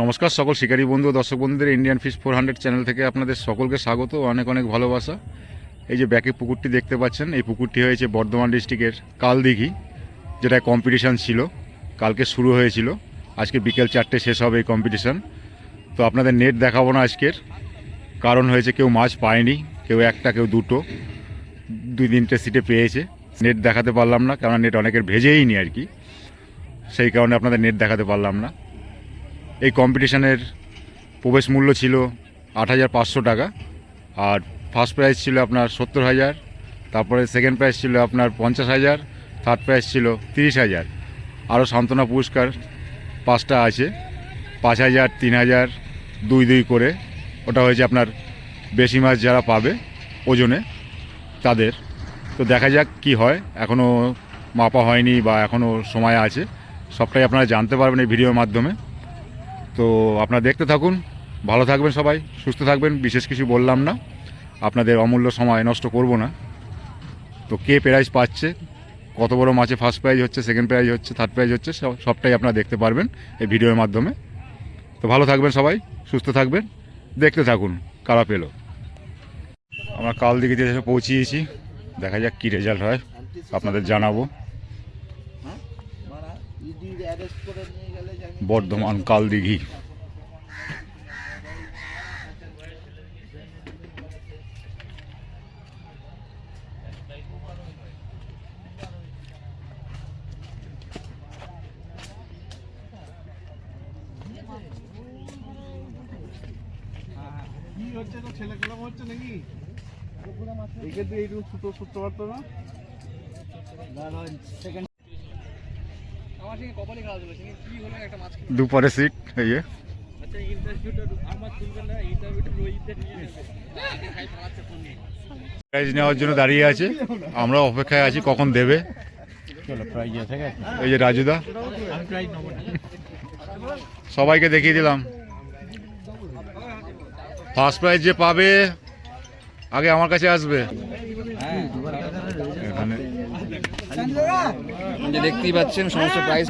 নমস্কার সকল শিকারী বন্ধু ও দর্শক বন্ধুদের ইন্ডিয়ান ফিশ 400 চ্যানেল থেকে আপনাদের সকলকে স্বাগত, অনেক অনেক ভালোবাসা। এই যে ব্যাকে পুকুরটি দেখতে পাচ্ছেন, এই পুকুরটি হয়েছে বর্ধমান ডিস্ট্রিক্টের কালদিঘি, যেটা কম্পিটিশান ছিল, কালকে শুরু হয়েছিল, আজকে বিকেল 4টে শেষ হবে এই কম্পিটিশান। তো আপনাদের নেট দেখাবো না আজকের, কারণ হয়েছে কেউ মাছ পায়নি, কেউ একটা কেউ দুটো, 2-3টে সিটে পেয়েছে। নেট দেখাতে পারলাম না, কারণ নেট অনেকের ভেজেই নি আর কি, সেই কারণে আপনাদের নেট দেখাতে পারলাম না। এই কম্পিটিশানের প্রবেশ মূল্য ছিল 8,500 টাকা, আর ফার্স্ট প্রাইজ ছিল আপনার 70,000, তারপরে সেকেন্ড প্রাইজ ছিল আপনার 50,000, থার্ড প্রাইজ ছিল 30,000, আরও সান্ত্বনা পুরস্কার 5টা আছে, 5,000, 3,000, 2 করে। ওটা হয়েছে আপনার বেশি মাছ যারা পাবে ওজনে তাদের। তো দেখা যাক কি হয়, এখনও মাপা হয়নি বা এখনও সময় আছে, সবটাই আপনারা জানতে পারবেন এই ভিডিওর মাধ্যমে। তো আপনারা দেখতে থাকুন, ভালো থাকবেন সবাই, সুস্থ থাকবেন। বিশেষ কিছু বললাম না, আপনাদের অমূল্য সময় নষ্ট করব না। তো কে প্রাইজ পাচ্ছে, কত বড় মাছে ফার্স্ট প্রাইজ হচ্ছে, সেকেন্ড প্রাইজ হচ্ছে, থার্ড প্রাইজ হচ্ছে, সবটাই আপনারা দেখতে পারবেন এই ভিডিওর মাধ্যমে। তো ভালো থাকবেন সবাই, সুস্থ থাকবেন, দেখতে থাকুন কারা পেল। আমরা কালদিঘিতে এসে পৌঁছিয়েছি, দেখা যাক কী রেজাল্ট হয়, আপনাদের জানাবো। বর্ধমান কালদিঘি। দুপারে সিট, এই যে প্রাইজ নেওয়ার জন্য দাঁড়িয়ে আছে, আমরা অপেক্ষায় আছি কখন দেবে। এই যে রাজুদা, সবাইকে দেখিয়ে দিলাম। ফার্স্ট প্রাইজ যে পাবে আগে আমার কাছে আসবে। এখানে দেখতেই পাচ্ছেন সমস্ত প্রাইস।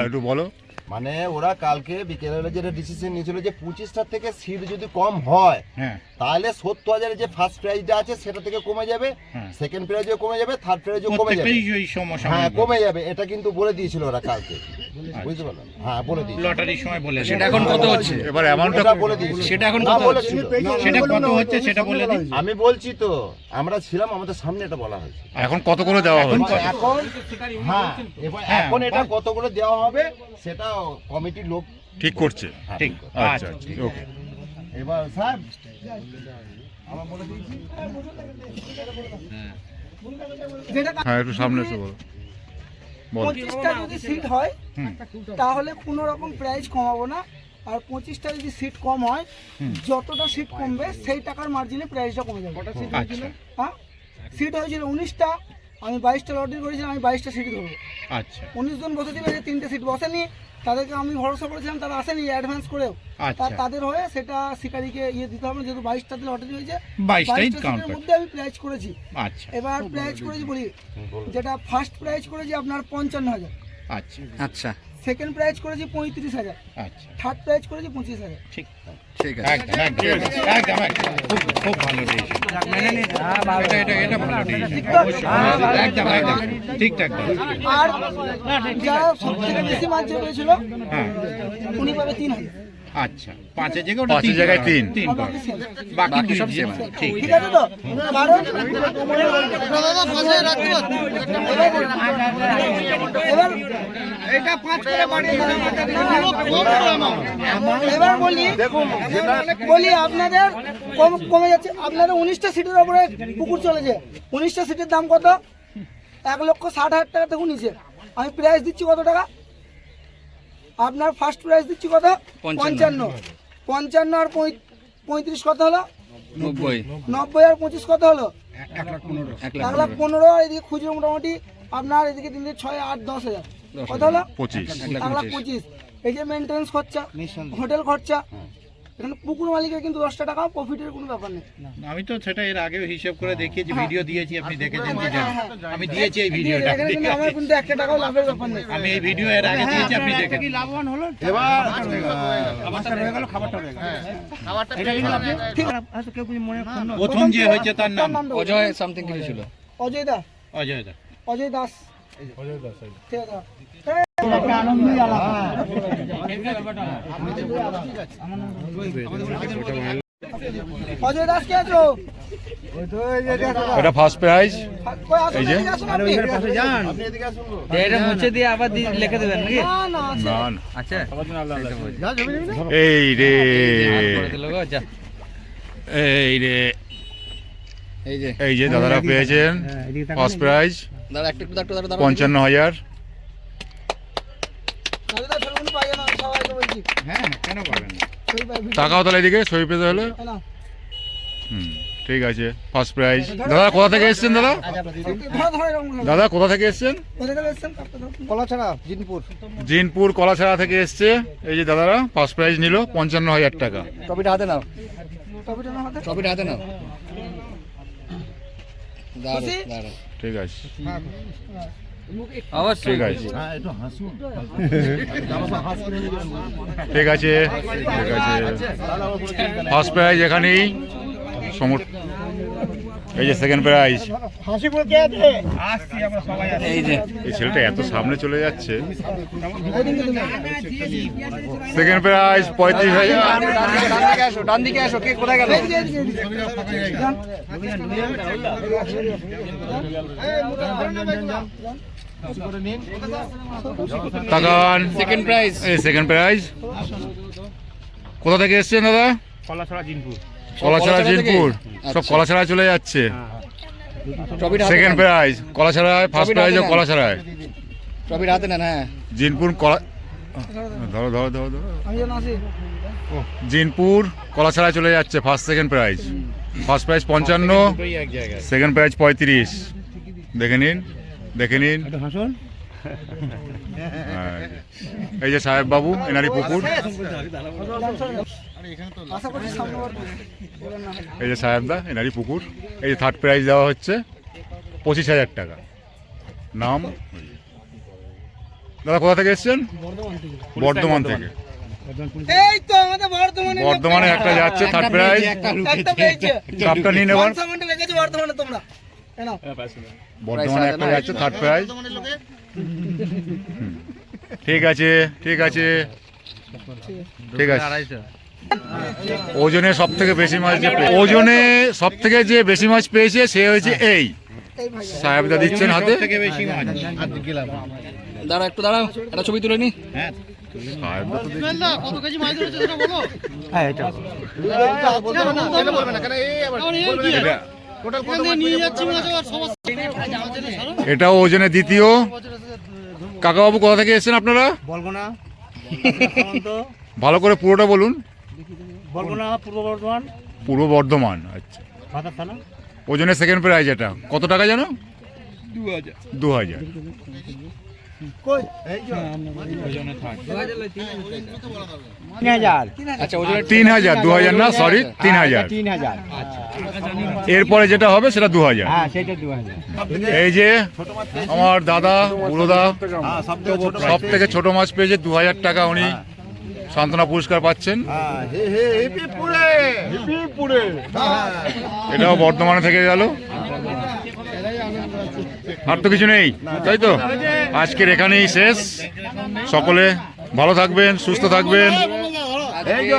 একটু বলো। মানে ওরা কালকে বিকেলে যেটা ডিসিশন নিয়েছিল যে 25টার থেকে সিট যদি কম হয় তাহলে 70,000 যে ফার্স্ট প্রাইজটা আছে সেটা থেকে কমে যাবে, সেকেন্ড প্রাইজও কমে যাবে, থার্ড প্রাইজও কমে যাবে। হ্যাঁ, কমে যাবে, এটা কিন্তু বলে দিয়েছিল ওরা কালকে, বুঝতে পারলাম। হ্যাঁ, বলে দিয়েছিল লটারির সময় বলে। সেটা এখন কত হচ্ছে? এবার অ্যামাউন্টটা বলে দিয়েছিল। সেটা এখন কত হচ্ছে? সেটা কত হচ্ছে সেটা বলে দিন। আমি বলছি তো, আমরা ছিলাম, আমাদের সামনে এটা বলা হয়েছে। এখন কত করে দেওয়া হচ্ছে? এখন হ্যাঁ, এখন এটা কত করে দেওয়া হবে সেটা কমিটির লোক ঠিক করছে। ঠিক। আচ্ছা, ওকে। এবার স্যার আমরা বলে দিয়েছি। হ্যাঁ, একটু সামনে এসে বলো। 25টা যদি সিট হয় তাহলে কোনো রকম প্রাইস কমাবো না, আর 25টা যদি সিট কম হয় যতটা সিট কমবে সেই টাকার মার্জিনে প্রাইসটা কমে যাবে। হ্যাঁ, সিট হয়েছিল 19টা, আমি 22টা লটারি করেছিলাম, আমি 22টা সিট ধরবো। আচ্ছা, 19 জন বসেছিল, যে 3টে সিট বসেনি, তাদেরকে আমি ভরসা করেছিলাম, তারা আসেনি অ্যাডভান্স করেও। তাদের হয়ে সেটা শিকারীকে দিতে হবে, যেহেতু 22টাতে লটারি হয়েছে, 22টার মধ্যে আমি প্রাইজ করেছি। এবার প্রাইজ করেছি বলি, যেটা ফার্স্ট প্রাইজ করেছি আপনার 55,000। আচ্ছা আচ্ছা। সেকেন্ড প্রাইজ করেছি 35,000। আচ্ছা, থার্ড প্রাইজ করেছি 25,000। ঠিক আছে, একদম খুব ভালো ডিসিশন। এটা ভালো ডিসিশন, একদম ঠিকঠাক। আর যারা সবথেকে বেশি মাছ পেয়েছিল উনি পাবে 3,000। আচ্ছা, 5 জায়গায় 3, বাকি সব সেম। ঠিক ঠিক আছে তো? কারণ এবার এটা 5 করে বাড়িয়ে এবার বলি আপনাদের কমে যাচ্ছে। আপনাদের 19টা সিটের উপরে পুকুর চলেছে, 19টা সিটের দাম কত? 1,60,000 টাকা থেকে নিচে। আমি প্রাইস দিচ্ছি কত টাকা? আপনার ফার্স্ট প্রাইস দিচ্ছি কত? 55 আর 35 কত হলো? 90 আর 25 কত হলো? 1,15,000। আর এদিকে খুচরো মোটামুটি আপনার এদিকে 3, 6, 8, 10,000 কত হলো? 25। 1,25,000। এই যে মেনটেন্স খরচা, হোটেল খরচা, এখানে পুকুর মালিকের কিন্তু 10 টাকা প্রফিটের কোনো ব্যাপার নেই। আমি তো সেটা এর আগেও হিসাব করে দেখিয়েছি, ভিডিও দিয়েছি, আপনি দেখেছেন কি জানেন? আমি দিয়েছি এই ভিডিওটা, এখানে কিন্তু আমার কিন্তু 1 টাকাও লাভের ব্যাপার নেই। আমি এই ভিডিও এর আগে দিয়েছি, আপনি দেখেন। এবার প্রথম যে হয়েছে তার নাম অজয় সামথিং কিছু ছিল। অজয় দা, অজয় দা। অজয় দাস, ঠিক আছে। অজয় দাস কে আছো? এটা ফার্স্ট প্রাইজ। কই আসো, এই যে। এদিকে আসুন আপনি। আপনি এদিকে আসুন গো। এটা মুছে দিয়ে আবার লিখে দেবেন নাকি? না না আছে। না না। আচ্ছা এই রে, করে দিল গো, যা। এই রে, এই যে এই যে দাদারা পেয়েছেন ফার্স্ট প্রাইজ দাঁড়া একটু দাঁড়া 55,000। তাহলে তো ছবিগুলো পাই না, সবাইকে বলছি। হ্যাঁ, কেন পাবেন না? ছবি পাই, ভিডিও টাকাও তাহলে এদিকে সই পেতে হলে। পাই না। ঠিক আছে, ফার্স্ট প্রাইজ। দাদা কোথা থেকে এসেছেন দাদা? ধরো ধরো এরকম ধরো। দাদা কোথা থেকে এসেছেন? কোথায় থেকে এসেছেন? কাপটা ধরো। কলাছড়া, জিনপুর। জিনপুর কলাছড়া থেকে এসছে। এই যে দাদারা ফার্স্ট প্রাইজ নিল 55,000 টাকা। টপিটা হাতে নাও, টপিটা না হাতে। টপিটা হাতে নাও। দাঁড়া খুশি? দাঁড়া, ঠিক আছে, অবশ্যই ঠিক আছে, হ্যাঁ একটু হাসুন। ঠিক আছে, ঠিক আছে। ফার্স্ট প্রাইজ এখানেই এই যে সেকেন্ড প্রাইজ। হাসি বল কে আছে? এই যে এই ছেলেটা এত সামনে চলে যাচ্ছে। Second prize 35,000। ডান দিকে আসো, কে কোথায় গেল? তাকান, সেকেন্ড প্রাইজ এই সেকেন্ড প্রাইজ। কোথা থেকে এসছেন দাদা? কলাছড়া জিনপুর। কলাছড়া জিনপুর, সব আচ্ছা। কলাছড়া চলে যাচ্ছে। টপিটা হাতে সেকেন্ড নেন, প্রাইজ কলাছড়ায়, ফার্স্ট ছবিটা প্রাইজও হাতে নেন। কলাছড়ায়। টপিটা হাতে নেন। হ্যাঁ জিনপুর ধরো ধরো ধরো ধরো। আমি যেন আসি। জিনপুর কলাছড়ায় চলে যাচ্ছে first second prize. First prize 55, দুটোই এক জায়গায়। Second prize 35। দেখে নিন, দেখে নিন। হ্যাঁ। এই যে সাহেব বাবু, এনারই পুকুর। আশা করছি সামনে বার বলেন না। এই যে সাহেবদা, এনারই পুকুর। এই যে থার্ড প্রাইজ দেওয়া হচ্ছে 25,000 টাকা। নাম দাদা কোথা থেকে এসছেন? বর্ধমান থেকে। এই তো আমাদের বর্তমানে বর্ধমানে একটা যাচ্ছে থার্ড প্রাইজ। একটা পেয়েছে। কাপটা নিয়ে নেবার। সামনে লেগেছে বর্তমানে তোমরা। কেন? বর্ধমানে একটা যাচ্ছে থার্ড প্রাইজ। ঠিক আছে, ঠিক আছে, ঠিক আছে। ওজনে সব থেকে বেশি মাছ ওজনে সব থেকে যে বেশি মাছ পেয়েছে সে হয়েছে এই এই ভাই। সাহেবদা দিচ্ছেন হাতে। থেকে বেশি মাছ। দাঁড়া একটু দাঁড়াও, একটা ছবি তুলে নি। হ্যাঁ, সাহেবদা তো কত কেজি মাছ ধরেছে সেটা বলো। এটা নিয়ে যাচ্ছি মাছ আর সমস্যা। এটা ওজনে দ্বিতীয়। কাকাবাবু কোথা থেকে এসেছেন আপনারা? বলবো না, ভালো করে পুরোটা বলুন। বলবো না, পূর্ব বর্ধমান, পূর্ব বর্ধমান। আচ্ছা, ভাতার থানা। ওজনে সেকেন্ড প্রাইজ। এটা কত টাকা জানো? 2,000। কই? আচ্ছা ওজনে 3,000, 2,000 না, সরি 3,000। 3,000। এরপরে যেটা হবে সেটা 2,000। হ্যাঁ সেটা 2,000। এই যে আমার দাদা বুড়োদা সব থেকে ছোট মাছ পেয়েছে 2,000 টাকা। উনি সান্ত্বনা পুরস্কার পাচ্ছেন। এটাও বর্ধমানে থেকে গেল। আর তো কিছু নেই, তাই তো? আজকের এখানেই শেষ। সকলে ভালো থাকবেন, সুস্থ থাকবেন,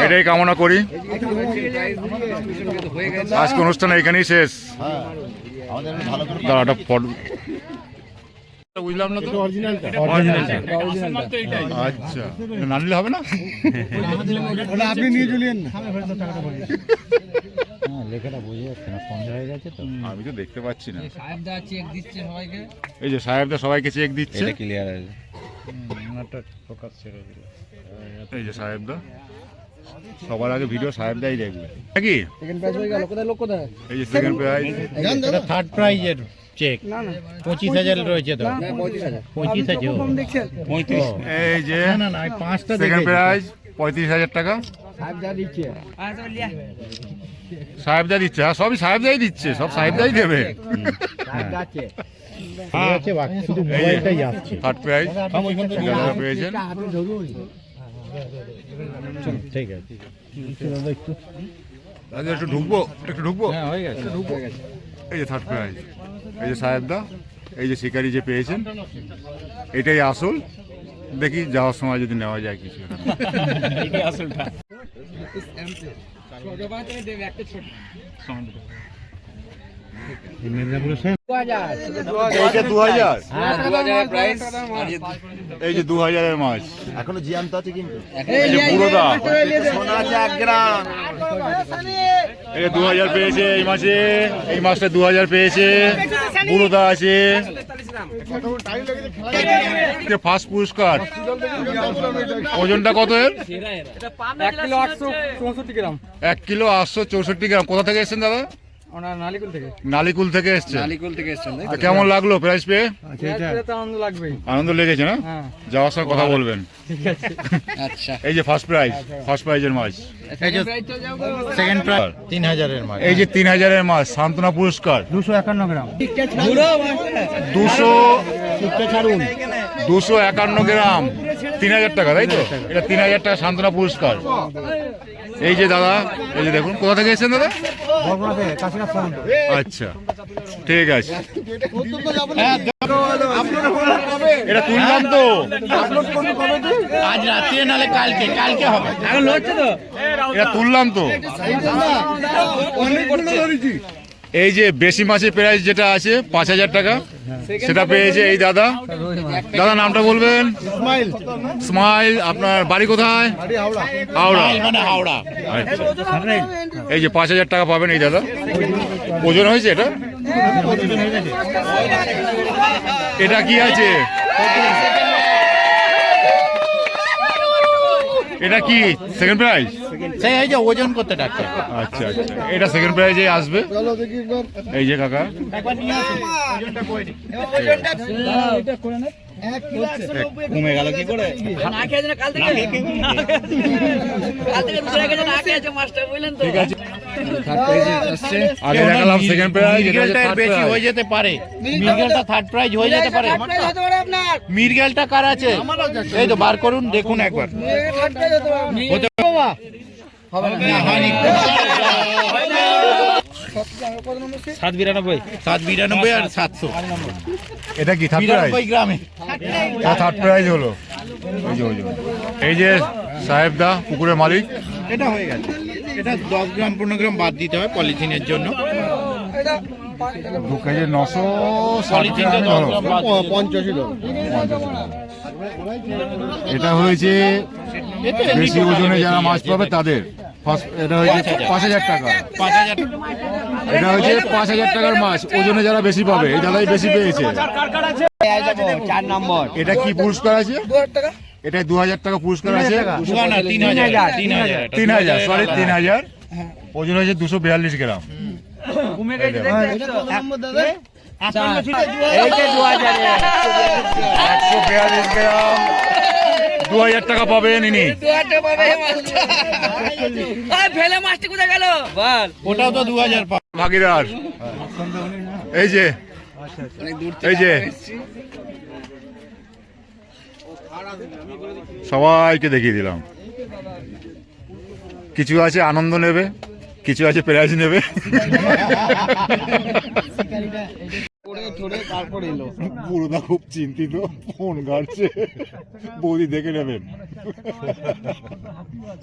এটাই কামনা করি। আজকে অনুষ্ঠান এখানেই শেষ। দাঁড়াটা ফটো বুঝলাম না তো। আচ্ছা, না নিলে হবে না? আপনি নিয়ে চলেন না। আমি তো দেখতে পাচ্ছি না। সাহেবদা চেক দিচ্ছে সবাইকে। এই যে সাহেবদা সবাইকে চেক দিচ্ছে। ক্লিয়ার আছে। এই যে সাহেবদা সবার আগে ভিডিও সাহেব দাই দেখবে নাকি সেকেন্ড প্রাইজ হয়ে গেল, কোথায় লোক কোথায়? এই যে সেকেন্ড প্রাইজ এটা থার্ড প্রাইজের চেক না না 25,000 রয়েছে তো 35,000। 25 আছে কম দেখছেন 35 এই যে না না 5টা সেকেন্ড প্রাইজ 35,000 টাকা সাহেব যা দিচ্ছে। সাহেব দা দিচ্ছে, হ্যাঁ সবই সাহেব দাই দিচ্ছে, সব সাহেব দাই দেবে। সাহেব যাচ্ছে। আছে বাকি শুধু মোবাইলটাই আসছে থার্ড প্রাইজ পেয়েছেন। ঠিক আছে দাদা একটু ঢুকবো, একটু ঢুকবো। হ্যাঁ হয়ে গেছে এই যে থার্ড প্রাইজ, এই যে সাহেব দা, এই যে শিকারি যে পেয়েছেন, এটাই আসল। দেখি যাওয়ার সময় যদি নেওয়া যায় কিছু। এইটাই আসলটা। এইটা 2000, হ্যাঁ 2000 প্রাইজ। আর এই যে 2000-এর মাছ, এখনো জ্যান্ত আছে কিন্তু এই যে পুরোটা, সোনা আছে 1 গ্রাম। এই যে 2000 পেয়েছে এই মাছে, এই মাছটা 2000 পেয়েছে, পুরোটা আছে। ফার্স্ট পুরস্কার, ওজনটা কত এর? 1 কিলো 864 গ্রাম। 1 কিলো 864 গ্রাম। কোথা থেকে এসেছেন দাদা? ওনা নালিকুল থেকে। নালিকুল থেকে এসেছেন। নালিকুল থেকে এসেছেন তাই তা কেমন লাগলো প্রাইস পেয়ে? তো আনন্দ লাগবেই। আনন্দ লেগেছে না? হ্যাঁ যাওয়ার সময় কথা বলবেন। ঠিক আছে। আচ্ছা। এই যে ফার্স্ট প্রাইজ, ফার্স্ট প্রাইজের মাছ। সেকেন্ড প্রাইজ 3000-এর মাল এই যে 3000-এর মাছ, সান্ত্বনা পুরস্কার 251 গ্রাম। 251 গ্রাম, 3000 টাকা, তাই তো? এটা 3000 টাকা সান্ত্বনা পুরস্কার। এই যে দাদা, এই যে দেখুন, কোথা থেকে এসেছেন দাদা? আচ্ছা ঠিক আছে, এটা তুললাম তো। আজ রাতে নালে কালকে হবে এখন হচ্ছে তো এটা তুললাম তো। এই যে বেশি মাছের প্রাইস যেটা আছে 5000 টাকা, সেটা পেয়েছে এই দাদা। দাদা নামটা বলবেন? স্মাইল। আপনার বাড়ি কোথায়? হাওড়া। মানে হাওড়া। আচ্ছা, এই যে 5000 টাকা পাবেন এই দাদা। ওজন হয়েছে এটা? এটা কি আছে? এটা কি সেকেন্ড প্রাইজ? সেই এই যে ওজন করতে ডাকছে আচ্ছা আচ্ছা, এটা সেকেন্ড প্রাইজে আসবে। এই যে কাকা, কমে গেল কি করে ঠিক আছে। আগে দেখালাম সেকেন্ড প্রাইজ, এটা হচ্ছে থার্ড বেশি হয়ে প্রাইজ। যেতে পারে, মিরগেলটা থার্ড প্রাইজ হয়ে যেতে পারে। হতে পারে আপনার মিরগেলটা কার আছে এই তো বার করুন, দেখুন একবার। হতে না, হয়নি। 792 আর 700 এটা কি থার্ড প্রাইজ? 92 গ্রামে থার্ড প্রাইজ হলো। এই যে সাহেব দা, পুকুরের মালিক। এটা হয়ে গেছে। এটা 10 গ্রাম 15 গ্রাম বাদ দিতে হয় পলিথিনের জন্য। 2 কেজি 960 পলিথিনটা 10 গ্রাম বাদ দিতে হয়। 85 এটা হয়েছে বেশি ওজনে যারা মাছ পাবে তাদের। এটা হয়েছে 5000 টাকা। 5000 এটা হচ্ছে 5000 টাকার মাছ, ওজনে যারা বেশি পাবে, এই দাদাই বেশি পেয়েছে। 4 নম্বর। এটা কি পুরস্কার আছে? 2000 টাকা এটা 2000 টাকা পুরস্কার আছে। 3000 সরি 3000। ওজন হয়েছে 242 গ্রাম। কমে গেছে এই দেখতে দেখো। একশো। এই যে 2000 142 গ্রাম, 2000 টাকা পাবেন ইনি। ফেলে মাছটি কোথায় গেল? বল। ওটাও তো 2000 ভাগিদার, এই যে, এই যে সবাইকে দেখিয়ে দিলাম। কিছু আছে আনন্দ নেবে, কিছু আছে প্রাইজ নেবে। পুরোটা খুব চিন্তিত, ফোন ঘাটছে। বৌদি দেখে নেবেন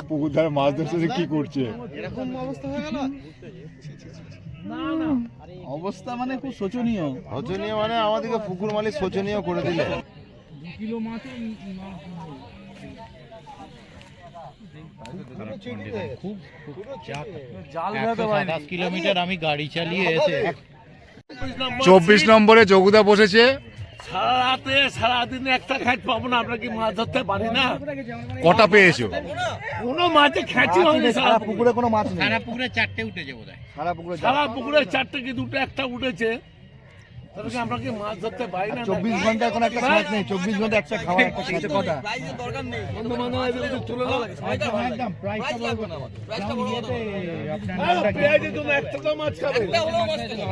পুকুর ধারে মাছ ধরছে, যে কি করছে। অবস্থা মানে খুব শোচনীয়। শোচনীয় মানে আমাদেরকে পুকুর মালিক শোচনীয় করে দিলে। জাল 127 কিলোমিটার আমি গাড়ি চালিয়ে এসে 24 নম্বরে যোগুদা বসেছে সারা রাতে সারাদিনে একটা খ্যাচ পাবো না, আমরা কি মাছ ধরতে পারি না? কটা পেয়েছো? কোনো মাঝে খ্যাচি হয়নি সারা পুকুরে, কোনো মাছ নেই। সারা পুকুরে 4টে উঠেছে বোধহয়। সারা পুকুরে 4টে কি 2টো একটা উঠেছে, তাহলে কি আমরা কি মাছ ধরতে পারি না? 24 ঘন্টা এখন একটা খাওয়া নেই, 24 ঘন্টা একটা খাওয়া একটা খেতে কথা। বন্ধু বান্ধব এদের তো চলে গেল। একদম প্রাইসটা বলবেন পেঁয়াজের জন্য একটা তো মাছ খাবে।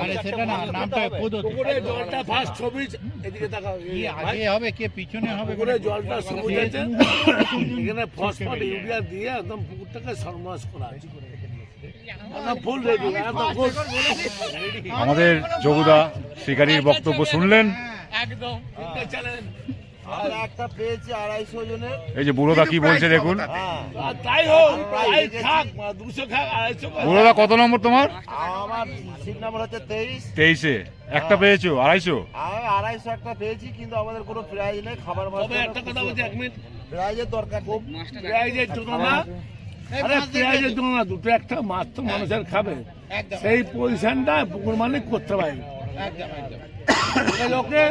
আরে সেটা না, নামটা কোদ পুকুরে জলটা ফার্স্ট সবুজ, এদিকে তাকাও। আগে হবে কে পিছনে হবে? পুকুরে জলটা সবুজ আছে, এখানে ফসফেট ইউরিয়া দিয়ে একদম পুকুরটাকে সর্বনাশ করা আছে। একদম ফুল রেডি, একদম ফুল। আমাদের যোগুদা শিকারীর বক্তব্য শুনলেন। একদম এটা চ্যালেঞ্জ। আর একটা পেয়েছি 250 জনের। এই যে বুড়োদা কি বলছে দেখুন। আর তাই হোক, তাই খাক, 200 খাক, 250 খাক। বুড়োদা কত নম্বর তোমার? আমার সিট নাম্বার হচ্ছে 23। 23-এ একটা পেয়েছো, 250? আমি 250 একটা পেয়েছি, কিন্তু আমাদের কোনো প্রাইজ নেই। খাবার মাছ তবে একটা কথা বলছি, 1 মিনিট। প্রাইজের দরকার খুব। পেঁয়াজের জন্য না, আরে পেঁয়াজের জন্য না, 2টো একটা মাছ তো মানুষের খাবে, সেই পজিশনটা পুকুর মালিক করতে পারে। ওকে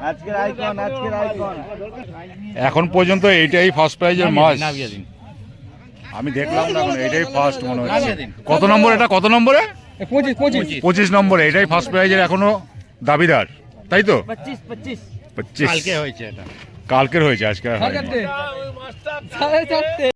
আজকের আইকন, আজকের আইকন। এখন পর্যন্ত এইটাই ফার্স্ট প্রাইজের মাছ আমি দেখলাম না, এখন এটাই ফার্স্ট মনে হচ্ছে। কত নম্বর এটা, কত নম্বরে? 25 নম্বরে। এটাই ফার্স্ট প্রাইজের এখনো দাবিদার, তাই তো? 25 কালকে হয়েছে এটা। কালকের হয়েছে, আজকে আর হয়নি। মাছটা সাড়ে 4টে।